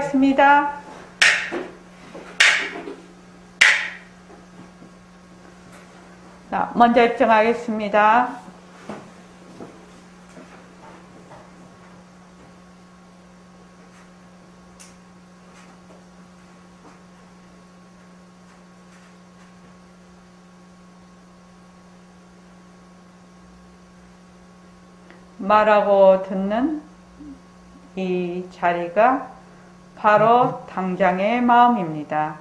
입장하겠습니다. 자, 먼저 입장하겠습니다. 말하고 듣는 이 자리가 바로 당장의 마음입니다.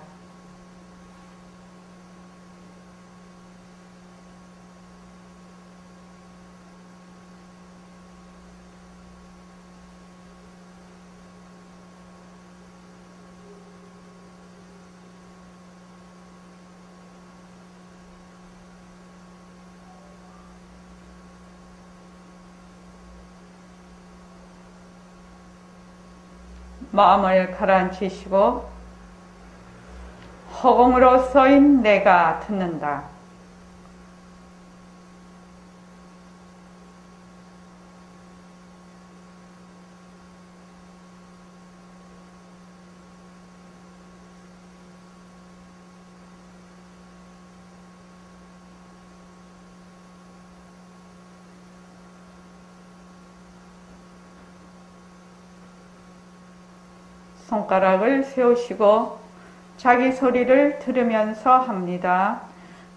마음을 가라앉히시고 허공으로 서인 내가 듣는다. 손가락을 세우시고 자기 소리를 들으면서 합니다.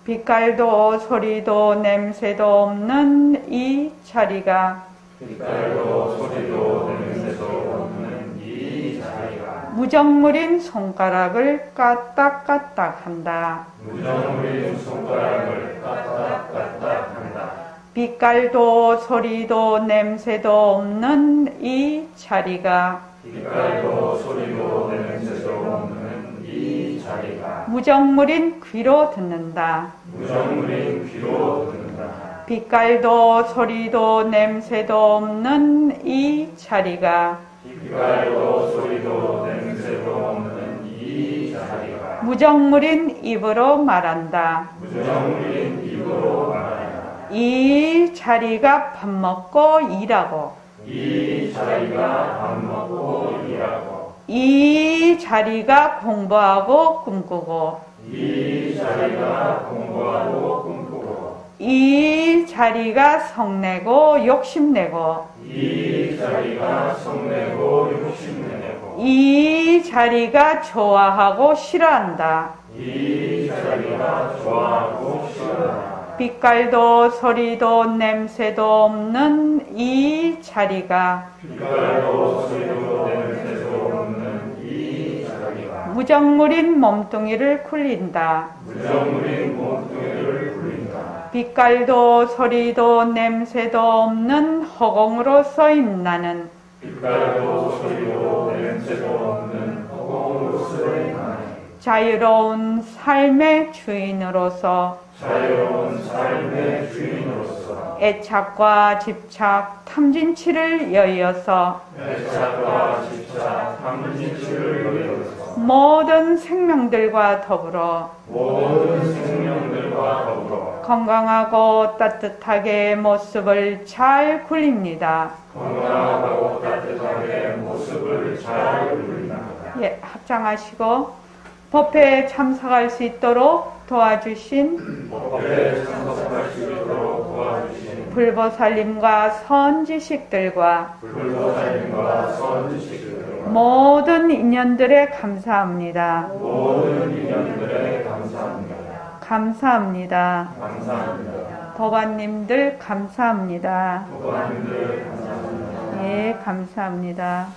빛깔도 소리도 냄새도 없는 이 자리가 빛깔도 소리도 냄새도 없는 이 자리가 무정물인 손가락을 까딱까딱 한다. 무정물인 손가락을 까딱까딱 한다. 빛깔도 소리도 냄새도 없는 이 자리가 빛깔도 소리도 냄새도 없는 이 자리가 무정물인 귀로 듣는다. 무정물인 귀로 듣는다. 빛깔도 소리도 냄새도 없는 이 자리가 빛깔도 소리도 냄새도 없는 이 자리가 무정물인 입으로 말한다. 무정물인 입으로 말한다. 이 자리가 밥 먹고 일하고 이 자리가 밥 먹고 일하고 이 자리가 공부하고 꿈꾸고 이 자리가 공부하고 꿈꾸고 이 자리가 성내고 욕심내고 이 자리가 성내고 욕심내고 이 자리가 좋아하고 싫어한다. 이 자리가 좋아하고 싫어한다. 빛깔도 소리도 냄새도 없는 이 자리가 빛깔도 소리도 냄새도 없는 이 자리가 무정물인 몸뚱이를 굴린다. 무정물인 몸뚱이를 굴린다. 빛깔도 소리도 냄새도 없는 허공으로 서인 나는 빛깔도 소리도 냄새도 없는 허공으로 서인 나는 자유로운 삶의 주인으로서 자유로운 삶의 주인으로서 애착과 집착, 탐진치를 여의어서 애착과 집착, 탐진치를 여의어서 모든 생명들과 더불어 모든 생명들과 더불어 건강하고 따뜻하게 모습을 잘 굴립니다. 건강하고 따뜻하게 모습을 잘 굴린다. 예, 합장하시고 법회에 참석할 수 있도록 도와주신 법회에 참석할 수 있도록 도와주신 불보살님과 선지식들과 불보살님과 선지식들과 모든 인연들에 감사합니다. 모든 인연들에 감사합니다. 감사합니다. 감사합니다. 도반님들 감사합니다. 도반님들 감사합니다. 예, 감사합니다.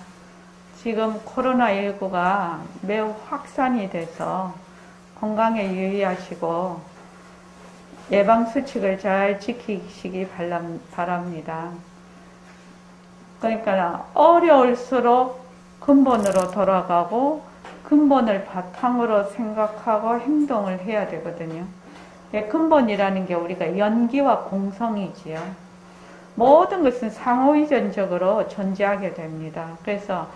지금 코로나19가 매우 확산이 돼서 건강에 유의하시고 예방수칙을 잘 지키시기 바랍니다. 그러니까 어려울수록 근본으로 돌아가고 근본을 바탕으로 생각하고 행동을 해야 되거든요. 근본이라는 게 우리가 연기와 공성이지요. 모든 것은 상호이전적으로 존재하게 됩니다. 그래서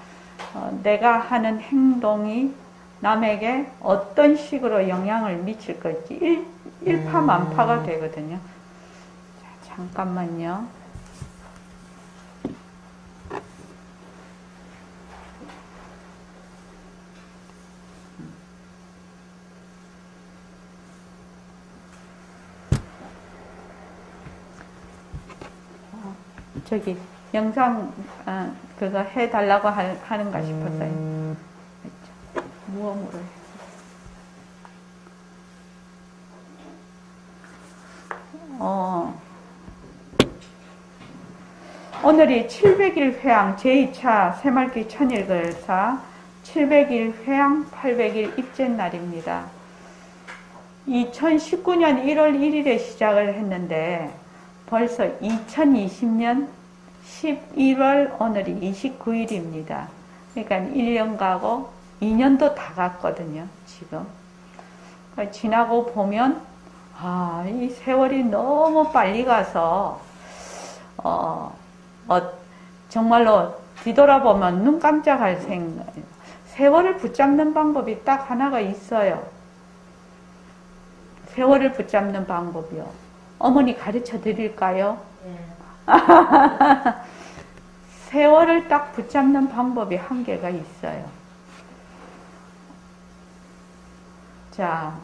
내가 하는 행동이 남에게 어떤 식으로 영향을 미칠 건지 일파만파가 되거든요. 자, 잠깐만요. 저기 영상 그거 해달라고 하는가 싶었어요. 무음으로 해. 오늘이 700일 회양 제2차 새말기 천일글사 700일 회양 800일 입제 날입니다. 2019년 1월 1일에 시작을 했는데 벌써 2020년 11월 오늘이 29일입니다. 그러니까 1년 가고 2년도 다 갔거든요. 지금 지나고 보면 이 세월이 너무 빨리 가서 정말로 뒤돌아보면 눈 깜짝할 생각. 세월을 붙잡는 방법이 딱 하나가 있어요. 세월을 붙잡는 방법이요. 어머니 가르쳐 드릴까요? 네. 세월을 딱 붙잡는 방법이 한 개가 있어요. 자,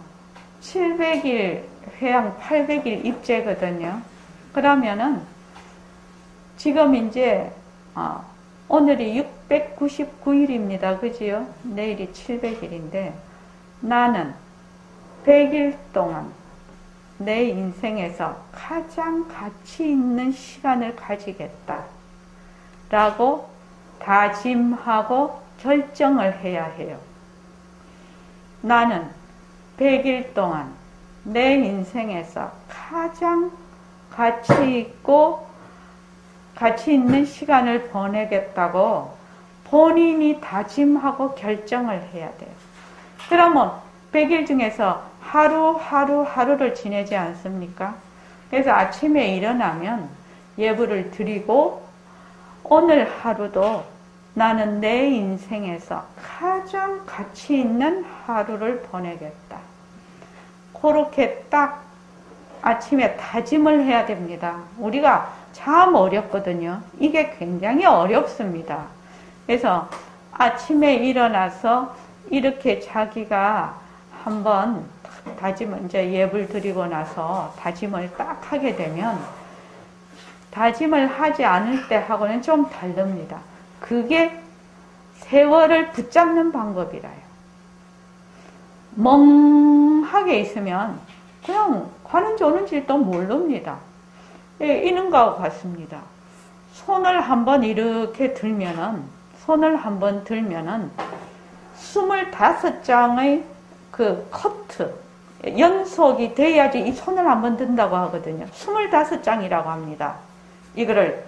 700일 회양 800일 입제거든요. 그러면은 지금 이제 오늘이 699일입니다. 그지요? 내일이 700일인데 나는 100일 동안 내 인생에서 가장 가치 있는 시간을 가지겠다 라고 다짐하고 결정을 해야 해요. 나는 100일 동안 내 인생에서 가장 가치 있는 시간을 보내겠다고 본인이 다짐하고 결정을 해야 돼요. 그러면 100일 중에서 하루를 지내지 않습니까? 그래서 아침에 일어나면 예불을 드리고 오늘 하루도 나는 내 인생에서 가장 가치 있는 하루를 보내겠다. 그렇게 딱 아침에 다짐을 해야 됩니다. 우리가 참 어렵거든요. 이게 굉장히 어렵습니다. 그래서 아침에 일어나서 이렇게 자기가 한번 다짐을 이제 예불 드리고 나서 다짐을 딱 하게 되면 다짐을 하지 않을 때 하고는 좀 다릅니다. 그게 세월을 붙잡는 방법이라요. 멍하게 있으면 그냥 가는지 오는지도 모릅니다. 이런 거하고 같습니다. 손을 한번 이렇게 들면은 25장의 그 커트 연속이 돼야지 이 손을 한번 든다고 하거든요. 25장이라고 합니다. 이거를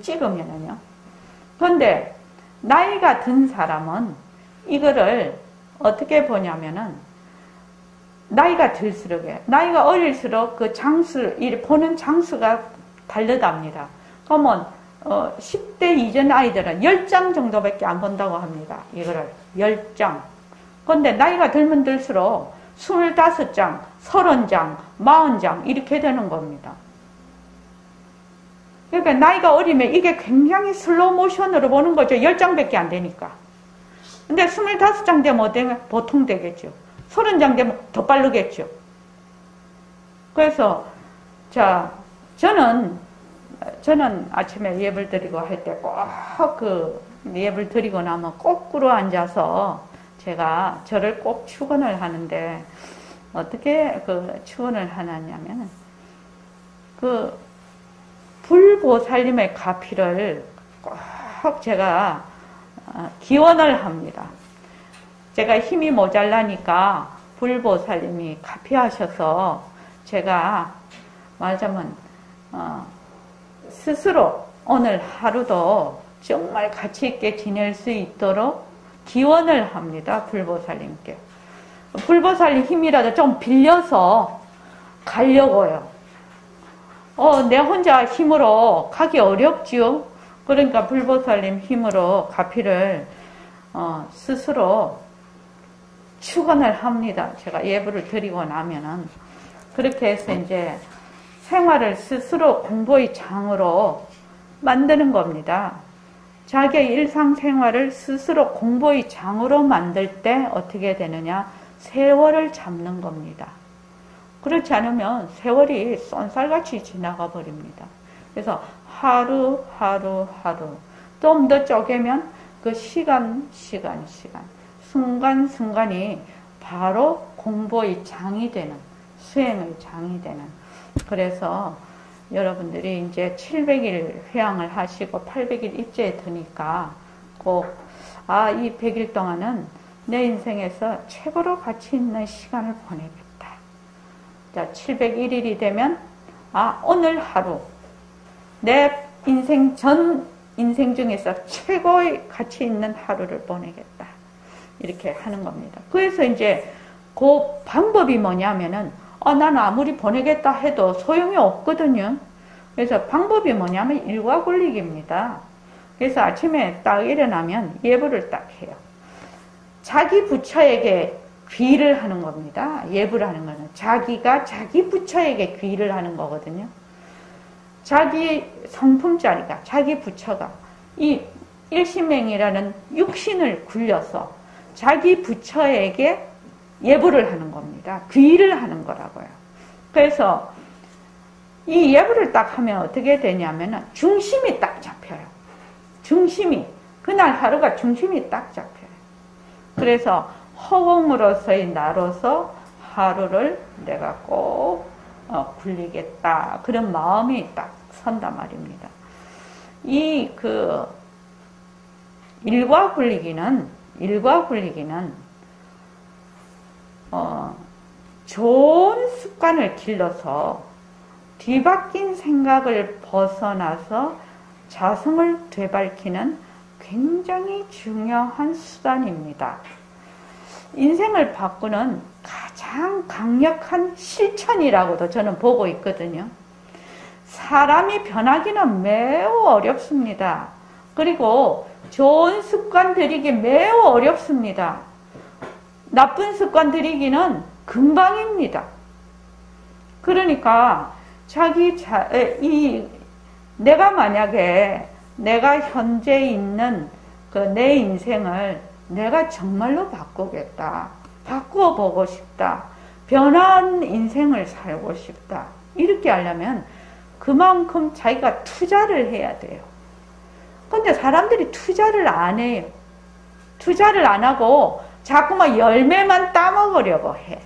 찍으면은요. 그런데 나이가 든 사람은 이거를 어떻게 보냐면은 나이가 들수록에 나이가 어릴수록 그 보는 장수가 다르답니다. 그러면 10대 이전 아이들은 10장 정도밖에 안 본다고 합니다. 이거를 10장. 그런데 나이가 들면 들수록 25장, 30장, 40장 이렇게 되는 겁니다. 그러니까 나이가 어리면 이게 굉장히 슬로우 모션으로 보는 거죠. 10장밖에 안 되니까. 근데 25장 되면 어때요? 보통 되겠죠. 30장 되면 더 빠르겠죠. 그래서 저는 아침에 예불 드리고 할 때 꼭 예불 드리고 나면 거꾸로 앉아서 제가 저를 꼭 축원을 하는데 어떻게 축원을 하냐면 불보살님의 가피를 꼭 제가 기원을 합니다. 제가 힘이 모자라니까 불보살님이 가피하셔서 제가 말하자면 스스로 오늘 하루도 정말 가치 있게 지낼 수 있도록 기원을 합니다. 불보살님께. 불보살님 힘이라도 좀 빌려서 가려고요. 내 혼자 힘으로 가기 어렵지요. 그러니까 불보살님 힘으로 가피를 스스로 축원을 합니다. 제가 예불을 드리고 나면은 그렇게 해서 이제 생활을 스스로 공부의 장으로 만드는 겁니다. 자기의 일상생활을 스스로 공부의 장으로 만들 때 어떻게 되느냐? 세월을 잡는 겁니다. 그렇지 않으면 세월이 쏜살같이 지나가 버립니다. 그래서 하루. 좀 더 쪼개면 그 시간. 순간순간이 바로 공부의 장이 되는, 수행의 장이 되는. 그래서 여러분들이 이제 700일 회양을 하시고 800일 입제에 드니까 꼭, 이 100일 동안은 내 인생에서 최고로 가치 있는 시간을 보내겠다. 자, 701일이 되면, 오늘 하루, 내 전 인생 중에서 최고의 가치 있는 하루를 보내겠다. 이렇게 하는 겁니다. 그래서 이제 그 방법이 뭐냐면은, 나는 아무리 보내겠다 해도 소용이 없거든요. 그래서 방법이 뭐냐면 일과 굴리기입니다. 그래서 아침에 딱 일어나면 예불을 딱 해요. 자기 부처에게 귀를 하는 겁니다. 예불을 하는 거는 자기가 자기 부처에게 귀를 하는 거거든요. 자기 성품자리가, 자기 부처가 이 일신맹이라는 육신을 굴려서 자기 부처에게 예불을 하는 겁니다. 귀를 하는 거라고요. 그래서 이 예불을 딱 하면 어떻게 되냐면은 중심이 딱 잡혀요. 그날 하루가 중심이 딱 잡혀요. 그래서 허공으로서의 나로서 하루를 내가 꼭 굴리겠다. 그런 마음이 딱 선단 말입니다. 일과 굴리기는 좋은 습관을 길러서 뒤바뀐 생각을 벗어나서 자성을 되밟히는 굉장히 중요한 수단입니다. 인생을 바꾸는 가장 강력한 실천이라고도 저는 보고 있거든요. 사람이 변하기는 매우 어렵습니다. 그리고 좋은 습관 들이기 매우 어렵습니다. 나쁜 습관 들이기는 금방입니다. 그러니까 내가 만약에 내가 현재 있는 내 인생을 내가 정말로 바꾸겠다. 바꿔보고 싶다. 변한 인생을 살고 싶다. 이렇게 하려면 그만큼 자기가 투자를 해야 돼요. 근데 사람들이 투자를 안 해요. 투자를 안 하고 자꾸만 열매만 따먹으려고 해.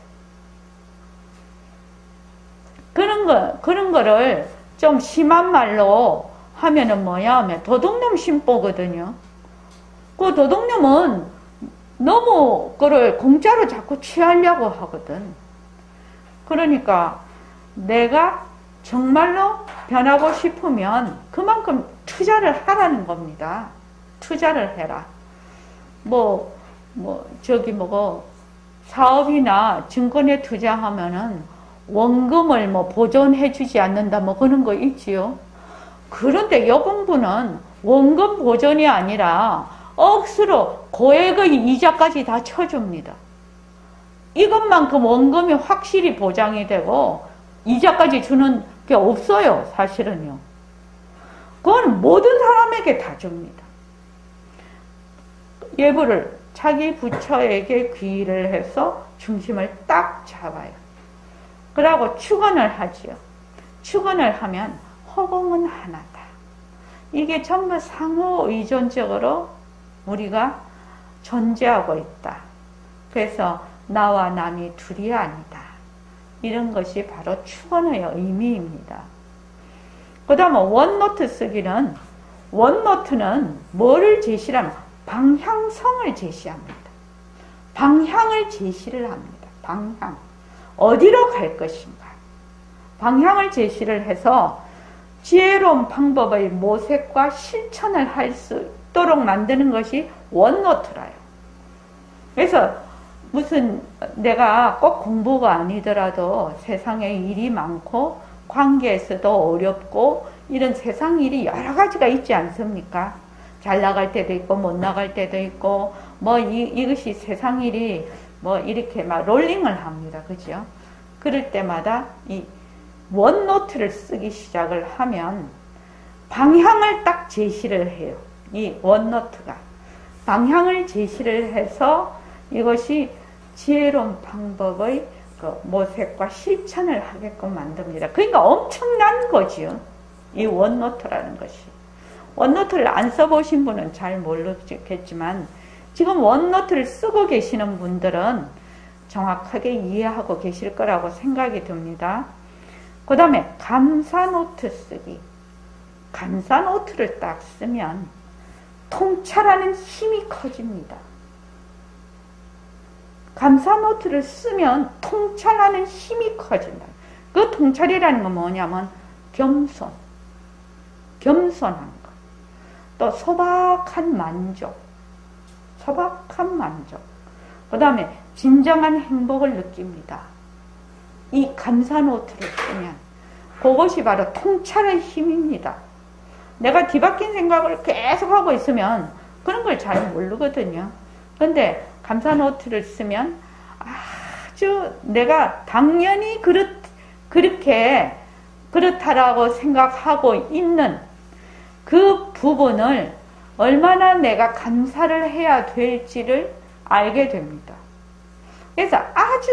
그런 거를 좀 심한 말로 하면은 뭐야 하면 도둑놈 심보거든요. 그 도둑놈은 너무 그걸 공짜로 자꾸 취하려고 하거든. 그러니까 내가 정말로 변하고 싶으면 그만큼 투자를 하라는 겁니다. 투자를 해라. 사업이나 증권에 투자하면은 원금을 보존해주지 않는다, 그런 거 있지요. 그런데 이 공부는 원금 보존이 아니라 억수로 고액의 이자까지 다 쳐줍니다. 이것만큼 원금이 확실히 보장이 되고 이자까지 주는 게 없어요, 사실은요. 그건 모든 사람에게 다 줍니다. 예불을 자기 부처에게 귀의를 해서 중심을 딱 잡아요. 그러고 축원을 하지요. 축원을 하면 허공은 하나다. 이게 전부 상호 의존적으로 우리가 존재하고 있다. 그래서 나와 남이 둘이 아니다. 이런 것이 바로 축원의 의미입니다. 그 다음에 원노트 쓰기는, 원노트는 뭐를 제시하면 방향성을 제시합니다. 방향을 제시를 합니다. 방향. 어디로 갈 것인가. 방향을 제시를 해서 지혜로운 방법의 모색과 실천을 할 수 있도록 만드는 것이 원노트라요. 그래서 무슨 내가 꼭 공부가 아니더라도 세상에 일이 많고 관계에서도 어렵고 이런 세상 일이 여러 가지가 있지 않습니까? 잘 나갈 때도 있고 못 나갈 때도 있고 이것이 세상 일이 이렇게 막 롤링을 합니다. 그죠? 그럴 때마다 이 원노트를 쓰기 시작을 하면 방향을 딱 제시를 해요. 이 원노트가 방향을 제시를 해서 이것이 지혜로운 방법의 모색과 실천을 하게끔 만듭니다. 그러니까 엄청난 거지요. 이 원노트라는 것이. 원노트를 안 써보신 분은 잘 모르겠지만 지금 원노트를 쓰고 계시는 분들은 정확하게 이해하고 계실 거라고 생각이 듭니다. 그 다음에 감사노트 쓰기. 감사노트를 딱 쓰면 통찰하는 힘이 커집니다. 감사노트를 쓰면 통찰하는 힘이 커진다. 그 통찰이라는 건 뭐냐면 겸손, 겸손한 것. 또 소박한 만족, 소박한 만족. 그 다음에 진정한 행복을 느낍니다. 이 감사노트를 쓰면 그것이 바로 통찰의 힘입니다. 내가 뒤바뀐 생각을 계속 하고 있으면 그런 걸 잘 모르거든요. 그런데 감사노트를 쓰면 아주 내가 당연히 그렇게 그렇다라고 생각하고 있는 그 부분을 얼마나 내가 감사를 해야 될지를 알게 됩니다. 그래서 아주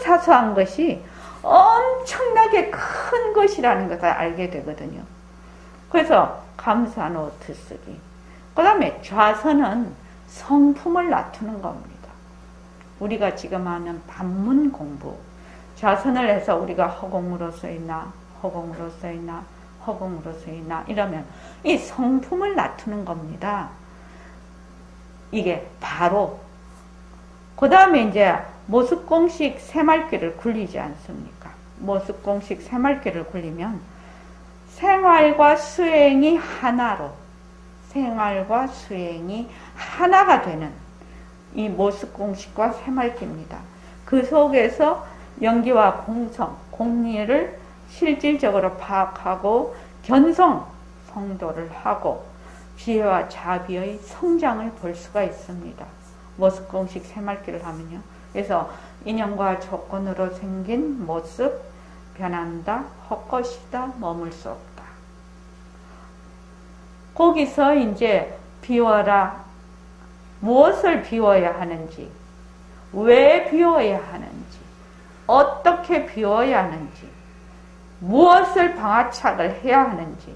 사소한 것이 엄청나게 큰 것이라는 것을 알게 되거든요. 그래서 감사노트 쓰기. 그 다음에 좌선은 성품을 낮추는 겁니다. 우리가 지금 하는 반문 공부. 좌선을 해서 우리가 허공으로 써있나, 허공으로 써있나, 허공으로 써있나 이러면 이 성품을 낮추는 겁니다. 이게 바로. 그 다음에 이제 모습공식 새말귀를 굴리지 않습니까? 모습공식 새말귀를 굴리면 생활과 수행이 하나로, 생활과 수행이 하나가 되는 이 모습공식과 새말귀입니다. 그 속에서 연기와 공성, 공리를 실질적으로 파악하고 견성, 성도를 하고 지혜와 자비의 성장을 볼 수가 있습니다. 모습공식 새말귀를 하면요. 그래서 인연과 조건으로 생긴 모습, 변한다, 헛것이다, 머물 수 없다. 거기서 이제 비워라. 무엇을 비워야 하는지, 왜 비워야 하는지, 어떻게 비워야 하는지, 무엇을 방아착을 해야 하는지,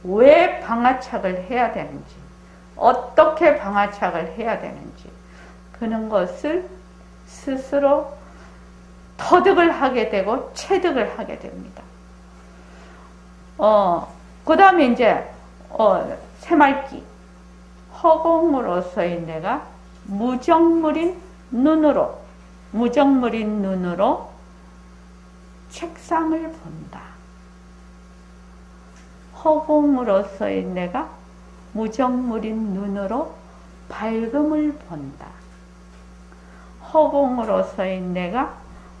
왜 방아착을 해야 되는지, 어떻게 방아착을 해야 되는지, 그런 것을 스스로 터득을 하게 되고 체득을 하게 됩니다. 그 다음에 이제 새말귀. 허공으로서의 내가 무정물인 눈으로 책상을 본다. 허공으로서의 내가 무정물인 눈으로 밝음을 본다. 허공으로서의 내가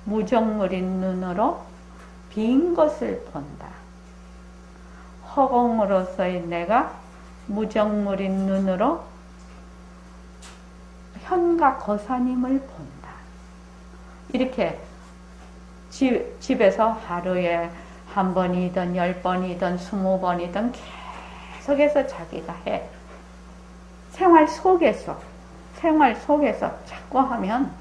무정물인 눈으로 빈 것을 본다. 허공으로서의 내가 무정물인 눈으로 현과 거사님을 본다. 이렇게 집에서 하루에 한 번이든 10번이든 20번이든 계속해서 자기가 해. 생활 속에서 자꾸 하면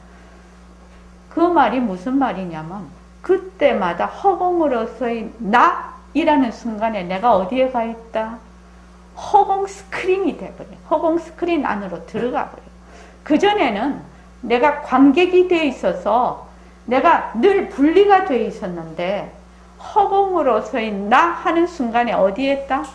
그 말이 무슨 말이냐면 그때마다 허공으로서의 나이라는 순간에 내가 어디에 가 있다? 허공 스크린이 돼버려. 허공 스크린 안으로 들어가 버려. 그전에는 내가 관객이 되어 있어서 내가 늘 분리가 되어 있었는데 허공으로서의 나 하는 순간에 어디에 있다?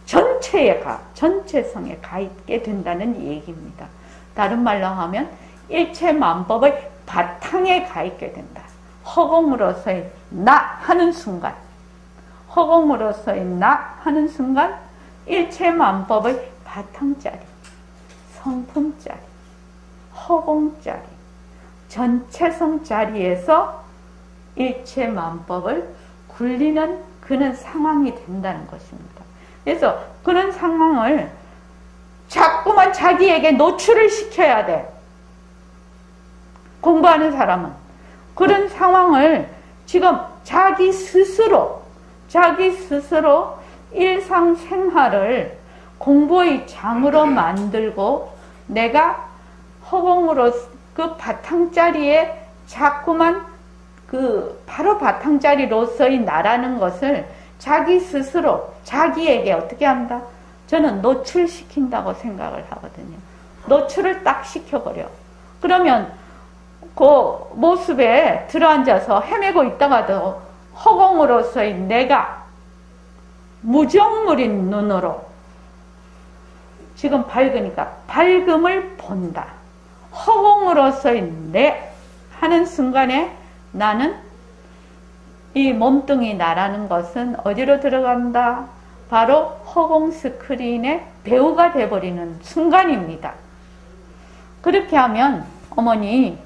전체성에 가 있게 된다는 얘기입니다. 다른 말로 하면 일체만법의 바탕에 가 있게 된다. 허공으로서의 나 하는 순간, 허공으로서의 나 하는 순간 일체만법의 바탕짜리, 성품짜리, 허공짜리, 전체성짜리에서 일체만법을 굴리는 그런 상황이 된다는 것입니다. 그래서 그런 상황을 자꾸만 자기에게 노출을 시켜야 돼. 공부하는 사람은. 그런 상황을 지금 자기 스스로 일상생활을 공부의 장으로 만들고 내가 허공으로 그 바탕자리에 자꾸만 바로 바탕자리로서의 나라는 것을 자기 스스로 자기에게 어떻게 한다? 저는 노출시킨다고 생각을 하거든요. 노출을 딱 시켜버려. 그러면 그 모습에 들어앉아서 헤매고 있다가도 허공으로서의 내가 무정물인 눈으로 지금 밝으니까 밝음을 본다. 허공으로서의 내 하는 순간에 나는 이 몸뚱이 나라는 것은 어디로 들어간다? 바로 허공 스크린의 배우가 되어버리는 순간입니다. 그렇게 하면 어머니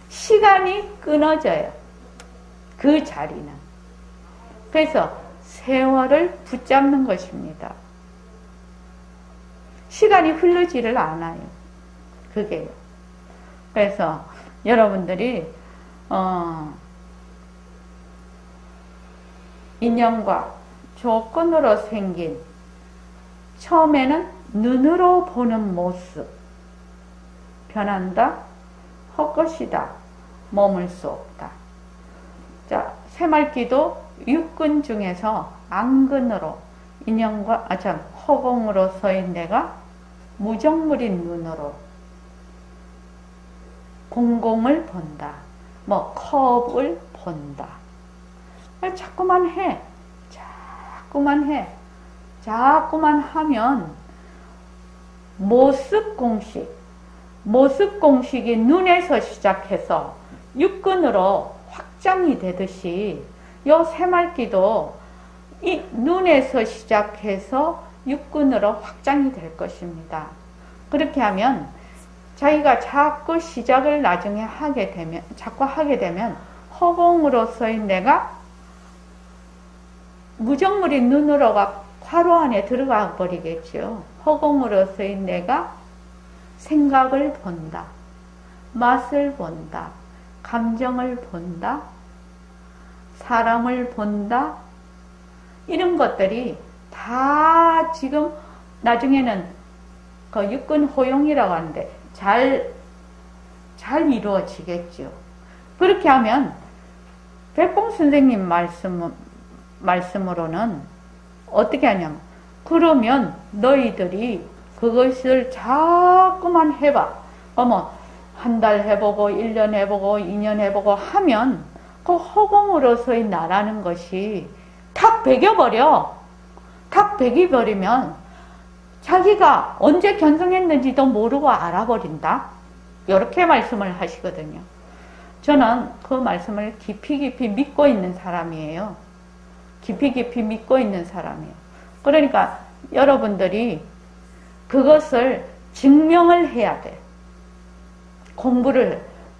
시간이 끊어져요. 그 자리는. 그래서 세월을 붙잡는 것입니다. 시간이 흐르지를 않아요. 그게요. 그래서 여러분들이 인연과 조건으로 생긴 처음에는 눈으로 보는 모습 변한다, 헛것이다, 머물 수 없다. 자, 새말기도 육근 중에서 안근으로 인연과 허공으로서의 내가 무정물인 눈으로 공공을 본다. 컵을 본다. 자꾸만 해. 자꾸만 해. 자꾸만 하면 모습 공식이 눈에서 시작해서 육근으로 확장이 되듯이 요 새말기도 이 눈에서 시작해서 육근으로 확장이 될 것입니다. 그렇게 하면 자기가 자꾸 시작을 나중에 자꾸 하게 되면 허공으로서의 내가 무정물인 눈으로가 화로 안에 들어가 버리겠죠. 허공으로서의 내가 생각을 본다. 맛을 본다. 감정을 본다. 사람을 본다. 이런 것들이 다 지금 나중에는 그 육근 호용이라고 하는데 잘 이루어지겠죠. 그렇게 하면 백봉 선생님 말씀으로는 어떻게 하냐면 그러면 너희들이 그것을 자꾸만 해봐. 한 달 해보고 1년 해보고 2년 해보고 하면 그 허공으로서의 나라는 것이 탁 배겨버려. 탁 배기버리면 자기가 언제 견성했는지도 모르고 알아버린다. 이렇게 말씀을 하시거든요. 저는 그 말씀을 깊이 믿고 있는 사람이에요. 깊이 믿고 있는 사람이에요. 그러니까 여러분들이 그것을 증명을 해야 돼.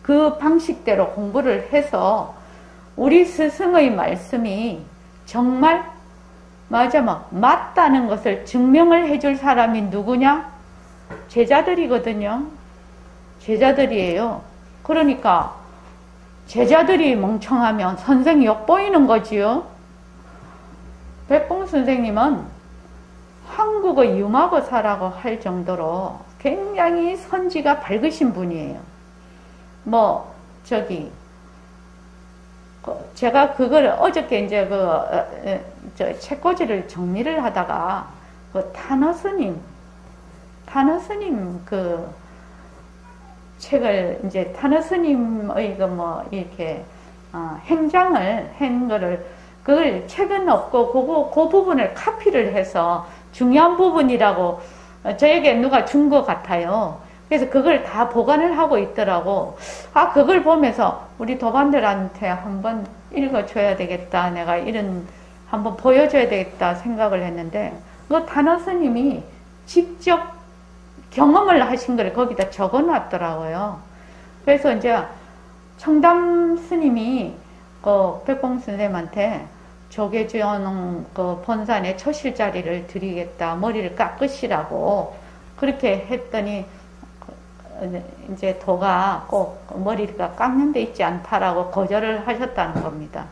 그 방식대로 공부를 해서 우리 스승의 말씀이 정말 맞다는 것을 증명을 해줄 사람이 누구냐? 제자들이거든요. 제자들이에요. 그러니까 제자들이 멍청하면 선생이 욕보이는 거지요. 백봉 선생님은 한국의 유마거사라고 할 정도로 굉장히 선지가 밝으신 분이에요. 제가 그걸 어저께 이제 책꽂이를 정리를 하다가 탄어스님 그 책을 이제 탄어스님의 이렇게 행장을 한 거를 그걸 책은 없고 그 부분을 카피를 해서 중요한 부분이라고 저에게 누가 준 것 같아요. 그래서 그걸 다 보관을 하고 있더라고. 그걸 보면서 우리 도반들한테 한번 읽어줘야 되겠다. 내가 한번 보여줘야 되겠다 생각을 했는데, 그 단어 스님이 직접 경험을 하신 걸 거기다 적어 놨더라고요. 그래서 이제 청담 스님이 백봉 선생님한테 조계주연 본산에 처실자리를 드리겠다. 머리를 깎으시라고 그렇게 했더니 이제 도가 꼭 머리가 깎는 데 있지 않다라고 거절을 하셨다는 겁니다.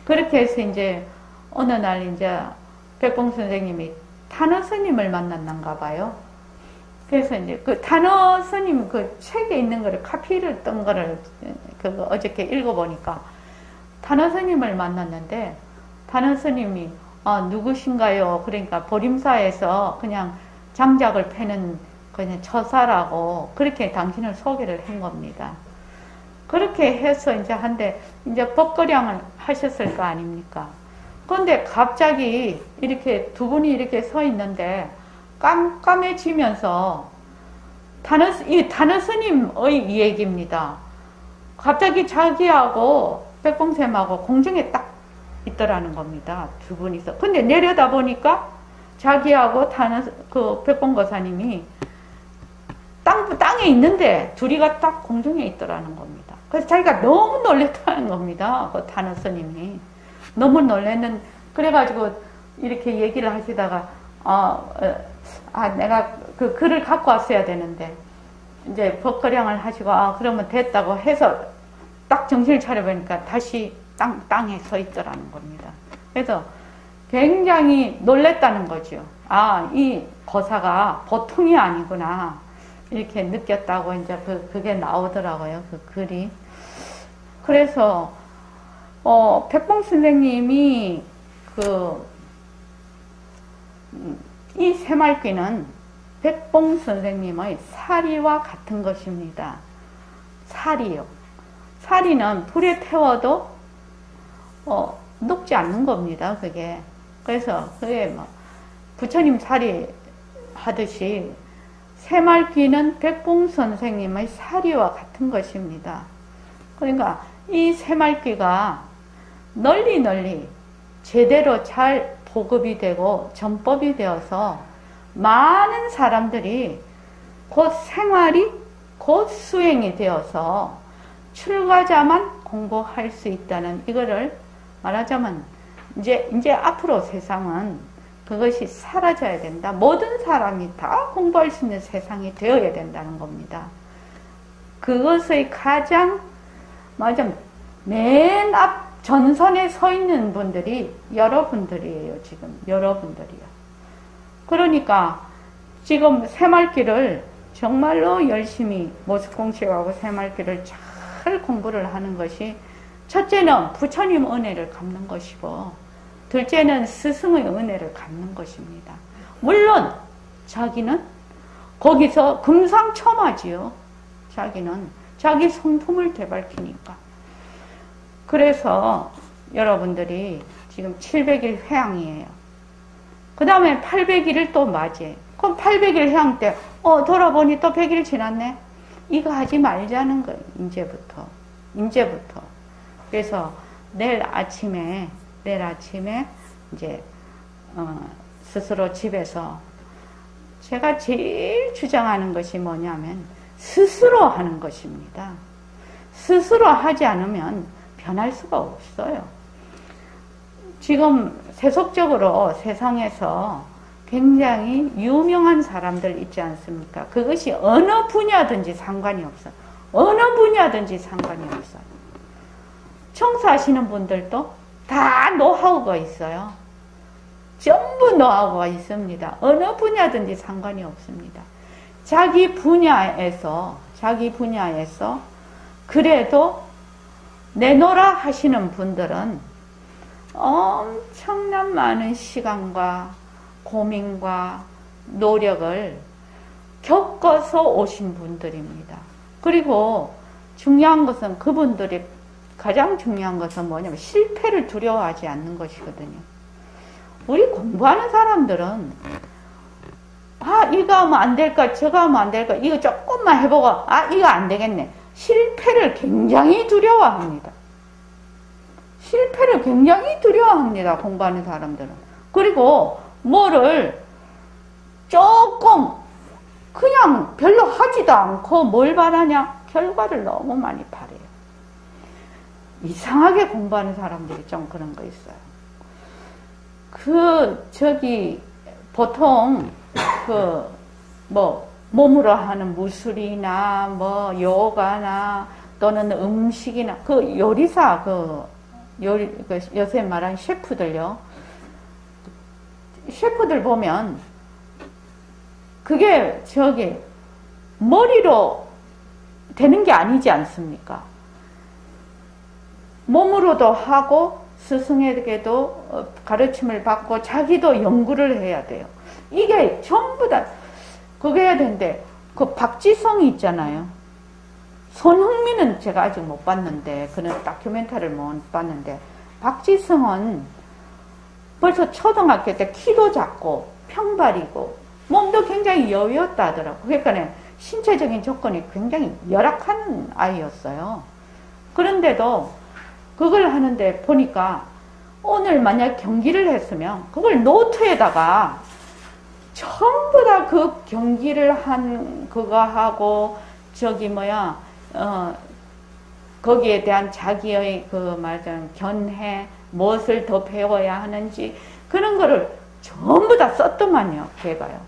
그렇게 해서 이제 어느 날 이제 백봉 선생님이 탄어 스님을 만났는가 봐요. 그래서 이제 그 탄어 스님 그 책에 있는 거를 카피를 뜬 거를 어저께 읽어보니까 탄어 스님을 만났는데 탄어 스님이 누구신가요? 그러니까 보림사에서 그냥 장작을 패는 그냥 처사라고 그렇게 당신을 소개를 한 겁니다. 그렇게 해서 이제 한데 이제 법거량을 하셨을 거 아닙니까? 그런데 갑자기 이렇게 두 분이 이렇게 서 있는데 깜깜해지면서 이 단어 스님의 얘기입니다. 갑자기 자기하고 백봉쌤하고 공중에 딱 있더라는 겁니다. 두 분이서. 근데 내려다 보니까 자기하고 그 백봉거사님이 땅에 있는데 둘이가 딱 공중에 있더라는 겁니다. 그래서 자기가 너무 놀랬다는 겁니다. 그 단어 스님이. 너무 놀랬는, 그래가지고 이렇게 얘기를 하시다가, 내가 그 글을 갖고 왔어야 되는데, 이제 법거량을 하시고, 그러면 됐다고 해서 딱 정신을 차려보니까 다시 땅에 서 있더라는 겁니다. 그래서 굉장히 놀랬다는 거죠. 이 거사가 보통이 아니구나. 이렇게 느꼈다고 이제 그게 나오더라고요. 그 글이. 그래서, 백봉 선생님이 이 새말귀는 백봉 선생님의 사리와 같은 것입니다. 사리요. 사리는 불에 태워도, 녹지 않는 겁니다, 그게. 그래서, 그게 부처님 사리 하듯이, 새말귀는 백봉 선생님의 사리와 같은 것입니다. 그러니까, 이 새말귀가 널리 제대로 잘 보급이 되고 전법이 되어서 많은 사람들이 곧 생활이 곧 수행이 되어서 출가자만 공부할 수 있다는, 이거를 말하자면 이제 앞으로 세상은 그것이 사라져야 된다. 모든 사람이 다 공부할 수 있는 세상이 되어야 된다는 겁니다. 그것의 가장 맨 앞 전선에 서 있는 분들이 여러분들이에요. 지금 여러분들이요. 그러니까 지금 새말귀를 정말로 열심히 모습공시하고 새말귀를 잘 공부를 하는 것이, 첫째는 부처님 은혜를 갚는 것이고 둘째는 스승의 은혜를 갚는 것입니다. 물론 자기는 거기서 금상첨화지요. 자기는 자기 성품을 되밟히니까. 그래서 여러분들이 지금 700일 회향이에요. 그 다음에 800일을 또 맞이해. 그럼 800일 회향 때 돌아보니 또 100일 지났네. 이거 하지 말자는 거예요. 이제부터. 그래서 내일 아침에 이제 스스로 집에서 제가 제일 주장하는 것이 뭐냐면 스스로 하는 것입니다. 스스로 하지 않으면 변할 수가 없어요. 지금 세속적으로 세상에서 굉장히 유명한 사람들 있지 않습니까? 그것이 어느 분야든지 상관이 없어요. 어느 분야든지 상관이 없어요. 청소하시는 분들도 다 노하우가 있어요. 전부 노하우가 있습니다. 어느 분야든지 상관이 없습니다. 자기 분야에서 그래도 내놓으라 하시는 분들은 엄청난 많은 시간과 고민과 노력을 겪어서 오신 분들입니다. 그리고 중요한 것은 그분들이 가장 중요한 것은 뭐냐면 실패를 두려워하지 않는 것이거든요. 우리 공부하는 사람들은 이거 하면 안 될까, 저거 하면 안 될까, 이거 조금만 해보고 이거 안 되겠네. 실패를 굉장히 두려워합니다. 실패를 굉장히 두려워합니다. 공부하는 사람들은. 그리고 뭐를 조금 그냥 별로 하지도 않고 뭘 바라냐? 결과를 너무 많이 바래요. 이상하게 공부하는 사람들이 좀 그런 거 있어요. 보통 몸으로 하는 무술이나 요가나 또는 음식이나 요리사 요새 말하는 셰프들요. 셰프들 보면 그게 머리로 되는 게 아니지 않습니까? 몸으로도 하고 스승에게도 가르침을 받고 자기도 연구를 해야 돼요. 이게 전부 다 그게 해야 되는데 그 박지성이 있잖아요. 손흥민은 제가 아직 못 봤는데 그는 다큐멘터리를 못 봤는데 박지성은 벌써 초등학교 때 키도 작고 평발이고 몸도 굉장히 여유였다 하더라고요. 그러니까 신체적인 조건이 굉장히 열악한 아이였어요. 그런데도 그걸 하는데 보니까 오늘 만약 경기를 했으면 그걸 노트에다가 전부 다 그 경기를 한 그거 하고 저기 뭐야 거기에 대한 자기의 그 말하자면 견해 무엇을 더 배워야 하는지 그런 거를 전부 다 썼더만요. 걔가요.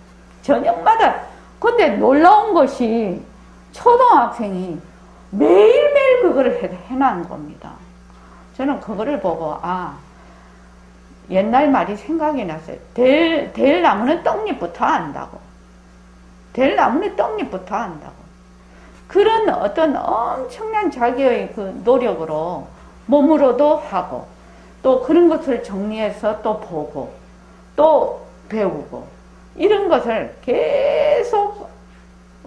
저녁마다. 근데 놀라운 것이 초등학생이 매일매일 그거를 해놓은 겁니다. 저는 그거를 보고 옛날 말이 생각이 났어요. 될 나무는 떡잎부터 안다고. 될 나무는 떡잎부터 안다고. 그런 어떤 엄청난 자기의 그 노력으로 몸으로도 하고 또 그런 것을 정리해서 또 보고 또 배우고 이런 것을 계속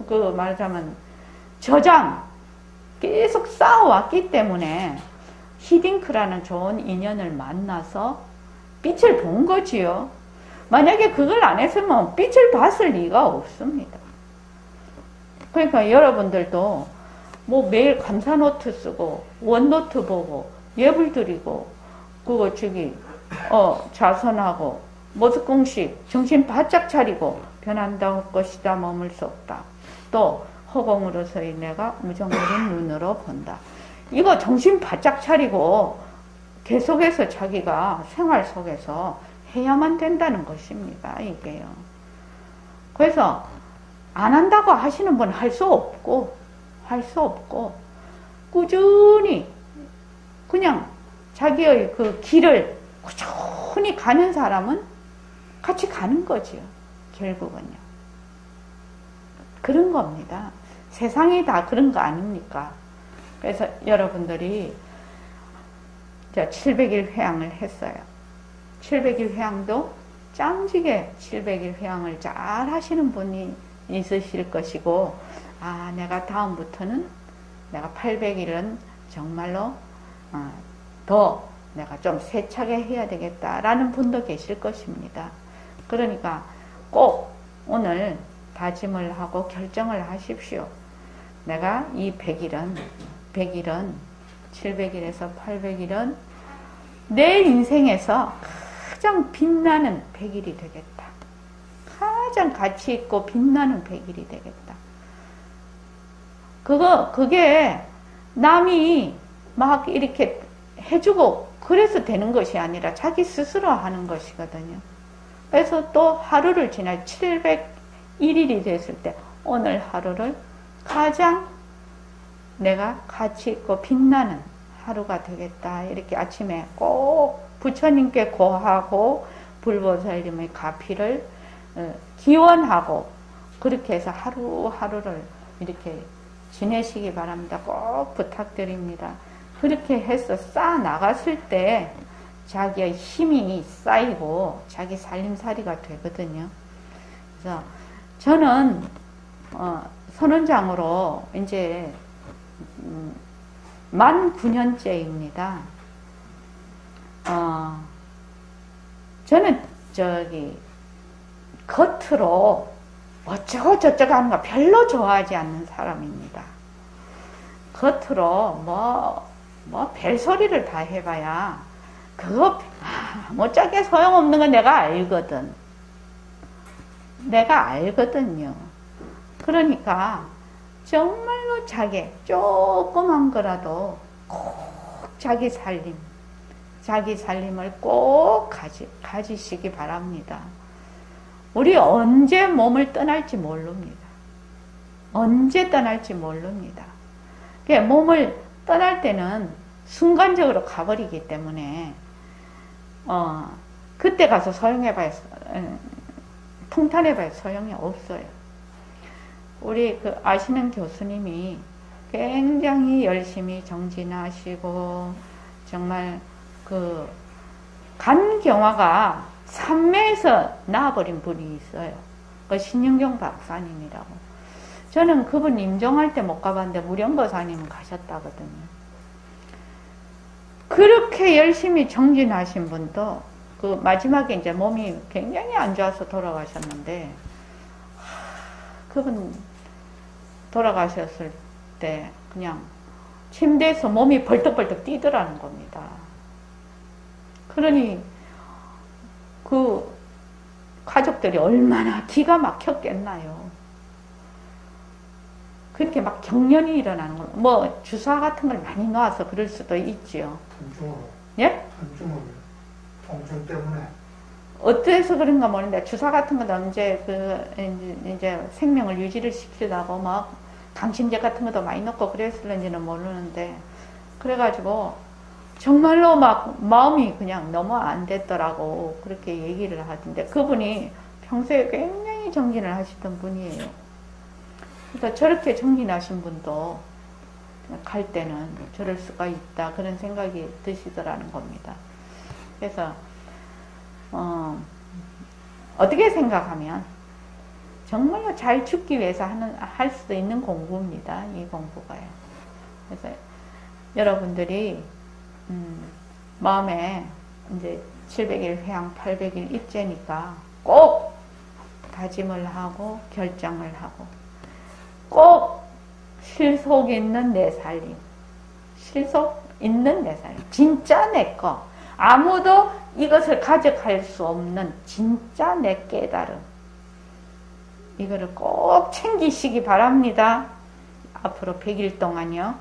그 말하자면 계속 쌓아왔기 때문에 히딩크라는 좋은 인연을 만나서 빛을 본 거지요. 만약에 그걸 안 했으면 빛을 봤을 리가 없습니다. 그러니까 여러분들도 뭐 매일 감사 노트 쓰고 원노트 보고 예불 드리고 그거 자선하고 모습공식 정신 바짝 차리고 변한다고 것이다 머물 수 없다. 또 허공으로서의 내가 무정무린 눈으로 본다. 이거 정신 바짝 차리고 계속해서 자기가 생활 속에서 해야만 된다는 것입니다. 이게요. 그래서 안 한다고 하시는 분 할 수 없고 꾸준히 그냥 자기의 그 길을 꾸준히 가는 사람은 같이 가는 거지요. 결국은요. 그런 겁니다. 세상이 다 그런 거 아닙니까? 그래서 여러분들이 700일 회양을 했어요. 700일 회양도 짱지게 700일 회양을 잘 하시는 분이 있으실 것이고 내가 다음부터는 내가 800일은 정말로 더 내가 좀 세차게 해야 되겠다라는 분도 계실 것입니다. 그러니까 꼭 오늘 다짐을 하고 결정을 하십시오. 내가 이 100일은 700일에서 800일은 내 인생에서 가장 빛나는 100일이 되겠다. 가장 가치 있고 빛나는 100일이 되겠다. 그게 남이 막 이렇게 해주고 그래서 되는 것이 아니라 자기 스스로 하는 것이거든요. 그래서 또 하루를 지나 701일이 됐을 때 오늘 하루를 가장 내가 가치 있고 빛나는 하루가 되겠다. 이렇게 아침에 꼭 부처님께 고하고 불보살님의 가피를 기원하고 그렇게 해서 하루하루를 이렇게 지내시기 바랍니다. 꼭 부탁드립니다. 그렇게 해서 쌓아 나갔을 때 자기의 힘이 쌓이고 자기 살림살이가 되거든요. 그래서 저는 선원장으로 이제 만 9년째입니다. 저는 겉으로 어쩌고 저쩌고 하는 거 별로 좋아하지 않는 사람입니다. 겉으로 별소리를 다 해봐야 그거 아무짝에 소용없는 건 내가 알거든. 내가 알거든요. 그러니까 정말로 조그만 거라도 꼭 자기 살림을 꼭 가지시기 바랍니다. 우리 언제 몸을 떠날지 모릅니다. 언제 떠날지 모릅니다. 몸을 떠날 때는 순간적으로 가버리기 때문에 그때 가서 소용해봐야 통탄해봐야 소용이 없어요. 우리 아시는 교수님이 굉장히 열심히 정진하시고 정말 간경화가 산매에서 나와버린 분이 있어요. 그 신영경 박사님이라고. 저는 그분 임종할 때 못 가봤는데 무령거사님은 가셨다거든요. 그렇게 열심히 정진하신 분도 그 마지막에 이제 몸이 굉장히 안 좋아서 돌아가셨는데, 그분 돌아가셨을 때 그냥 침대에서 몸이 벌떡벌떡 뛰더라는 겁니다. 그러니 그 가족들이 얼마나 기가 막혔겠나요. 그렇게 막 경련이 일어나는 거, 뭐 주사 같은 걸 많이 놔서 그럴 수도 있지요. 통증으로. 예? 통증으로. 통증 때문에. 어때서 그런가 모르는데 주사 같은 건 언제 이제 생명을 유지를 시키려고 막 강심제 같은 것도 많이 넣고 그랬을는지는 모르는데, 그래가지고 정말로 막 마음이 그냥 너무 안 됐더라고 그렇게 얘기를 하던데, 그분이 평소에 굉장히 정진을 하시던 분이에요. 그러니까 저렇게 정진하신 분도 갈 때는 저럴 수가 있다 그런 생각이 드시더라는 겁니다. 그래서 어떻게 생각하면 정말로 잘 죽기 위해서 할 수도 있는 공부입니다. 이 공부가요. 그래서 여러분들이 마음에 이제 700일 회양 800일 입제니까 꼭 다짐을 하고 결정을 하고 꼭 실속 있는 내 살림, 실속 있는 내 살림, 진짜 내 거, 아무도 이것을 가져갈 수 없는 진짜 내 깨달음, 이거를 꼭 챙기시기 바랍니다. 앞으로 100일 동안요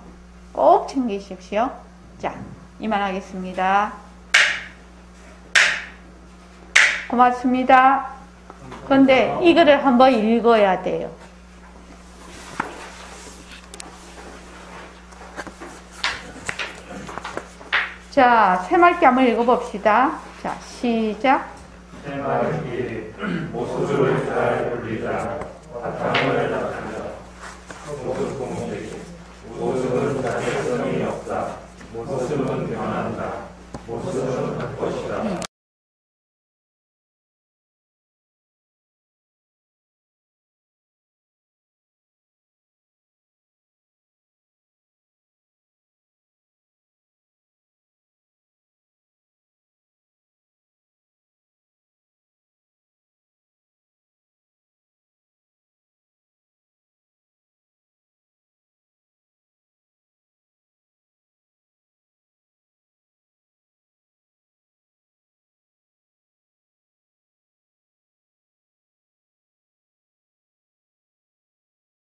꼭 챙기십시오. 자, 이만하겠습니다. 고맙습니다. 그런데 이거를 한번 읽어야 돼요. 자, 새말기 한번 읽어봅시다. 자, 시작. 새말기 모습을 잘 돌리자. 바탕을 잡자. 모습 공식. 모습은 자체성이 없다. 모습은 변한다. 모습은